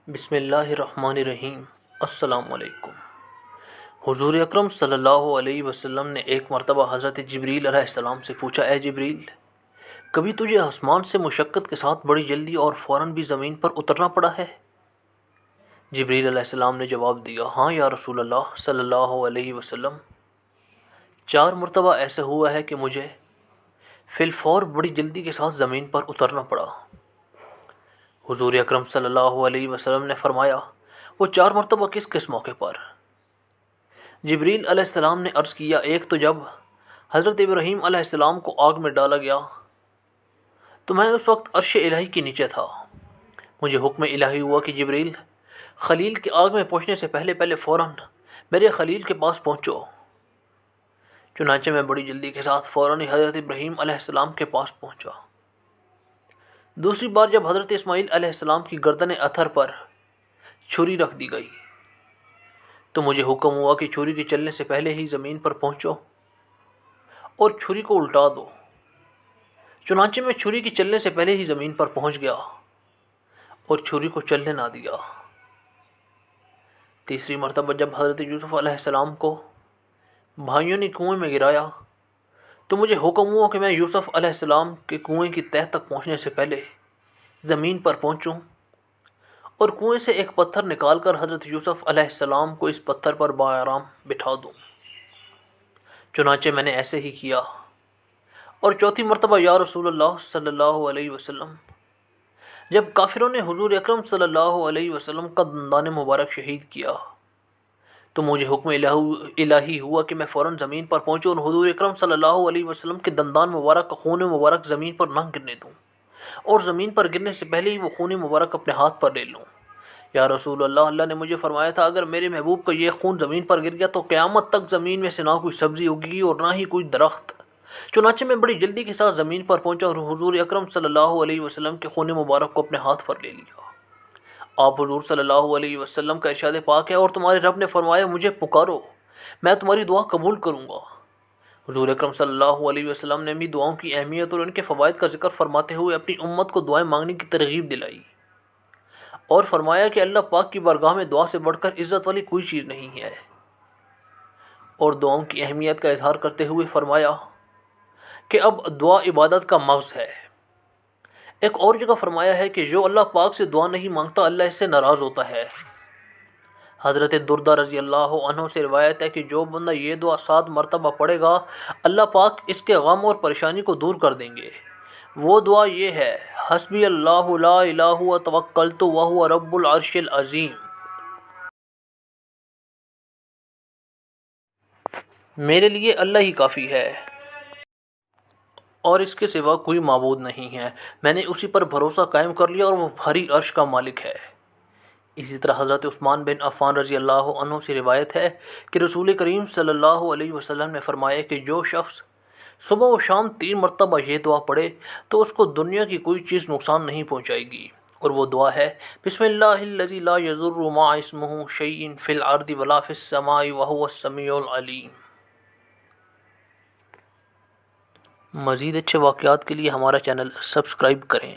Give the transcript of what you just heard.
بسم اللہ الرحمن الرحیم۔ السلام علیکم۔ حضور اکرم صلی اللہ علیہ وسلم نے ایک مرتبہ حضرت جبریل علیہ السلام سے پوچھا، اے جبریل، کبھی تجھے آسمان سے مشقت کے ساتھ بڑی جلدی اور فوراً بھی زمین پر اترنا پڑا ہے؟ جبریل علیہ السلام نے جواب دیا، ہاں یا رسول اللہ صلی اللہ علیہ وسلم، 4 مرتبہ ایسا ہوا ہے کہ مجھے فی الفور بڑی جلدی کے ساتھ زمین پر اترنا پڑا۔ حضور اکرم صلی اللہ علیہ وسلم نے فرمایا، وہ 4 مرتبہ کس کس موقع پر؟ جبریل علیہ السلام نے عرض کیا، ایک تو جب حضرت ابراہیم علیہ السلام کو آگ میں ڈالا گیا تو میں اس وقت عرش الہی کے نیچے تھا۔ مجھے حکم الہی ہوا کہ جبریل، خلیل کی آگ میں پہنچنے سے پہلے فوراً میرے خلیل کے پاس پہنچو۔ چنانچہ میں بڑی جلدی کے ساتھ فوراً حضرت ابراہیم علیہ السلام کے پاس پہنچا۔ دوسری بار جب حضرت اسماعیل علیہ السلام کی گردن اتھر پر چھری رکھ دی گئی تو مجھے حکم ہوا کہ چھری کے چلنے سے پہلے ہی زمین پر پہنچو اور چھری کو الٹا دو۔ چنانچہ میں چھری کے چلنے سے پہلے ہی زمین پر پہنچ گیا اور چھری کو چلنے نہ دیا۔ تیسری مرتبہ جب حضرت یوسف علیہ السلام کو بھائیوں نے کنویں میں گرایا تو مجھے حکم ہوا کہ میں یوسف علیہ السلام کے کنویں کی تہہ تک پہنچنے سے پہلے زمین پر پہنچوں اور کنویں سے ایک پتھر نکال کر حضرت یوسف علیہ السلام کو اس پتھر پر بآرام بٹھا دوں۔ چنانچہ میں نے ایسے ہی کیا۔ اور چوتھی مرتبہ یا رسول اللہ صلی اللہ علیہ وسلم، جب کافروں نے حضور اکرم صلی اللہ علیہ وسلم کا دندان مبارک شہید کیا تو مجھے حکم الہی ہوا کہ میں فوراً زمین پر پہنچوں اور حضور اکرم صلی اللہ علیہ وسلم کے دندان مبارک کا خون مبارک زمین پر نہ گرنے دوں اور زمین پر گرنے سے پہلے ہی وہ خون مبارک اپنے ہاتھ پر لے لوں۔ یا رسول اللہ، اللہ نے مجھے فرمایا تھا، اگر میرے محبوب کا یہ خون زمین پر گر گیا تو قیامت تک زمین میں سے نہ کوئی سبزی اگی اور نہ ہی کوئی درخت۔ چنانچہ میں بڑی جلدی کے ساتھ زمین پر پہنچا اور حضور اکرم صلی اللہ علیہ وسلم کے خون مبارک کو اپنے ہاتھ پر لے لیا۔ آپ حضور صلی اللہ علیہ وسلم کا ارشاد پاک ہے، اور تمہارے رب نے فرمایا، مجھے پکارو، میں تمہاری دعا قبول کروں گا۔ حضور اکرم صلی اللہ علیہ وسلم نے بھی دعاؤں کی اہمیت اور ان کے فوائد کا ذکر فرماتے ہوئے اپنی امت کو دعائیں مانگنے کی ترغیب دلائی اور فرمایا کہ اللہ پاک کی بارگاہ میں دعا سے بڑھ کر عزت والی کوئی چیز نہیں ہے، اور دعاؤں کی اہمیت کا اظہار کرتے ہوئے فرمایا کہ اب دعا عبادت کا مغز ہے۔ ایک اور جگہ فرمایا ہے کہ جو اللہ پاک سے دعا نہیں مانگتا اللہ اس سے ناراض ہوتا ہے۔ حضرت دردہ رضی اللہ عنہ سے روایت ہے کہ جو بندہ یہ دعا 7 مرتبہ پڑھے گا اللہ پاک اس کے غم اور پریشانی کو دور کر دیں گے۔ وہ دعا یہ ہے، حسبی اللہ لا الہ توکلت وہو رب العرش العظیم، میرے لیے اللہ ہی کافی ہے اور اس کے سوا کوئی معبود نہیں ہے، میں نے اسی پر بھروسہ قائم کر لیا اور وہ بھاری عرش کا مالک ہے۔ اسی طرح حضرت عثمان بن عفان رضی اللہ عنہ سے روایت ہے کہ رسول کریم صلی اللہ علیہ وسلم نے فرمایا کہ جو شخص صبح و شام 3 مرتبہ یہ دعا پڑھے تو اس کو دنیا کی کوئی چیز نقصان نہیں پہنچائے گی، اور وہ دعا ہے، بسم اللہ الذی لا یضر مع اسمہ شیء فی الارض ولا فی السماء وہو السمیع العلیم۔ مزید اچھے واقعات کے لیے ہمارا چینل سبسکرائب کریں۔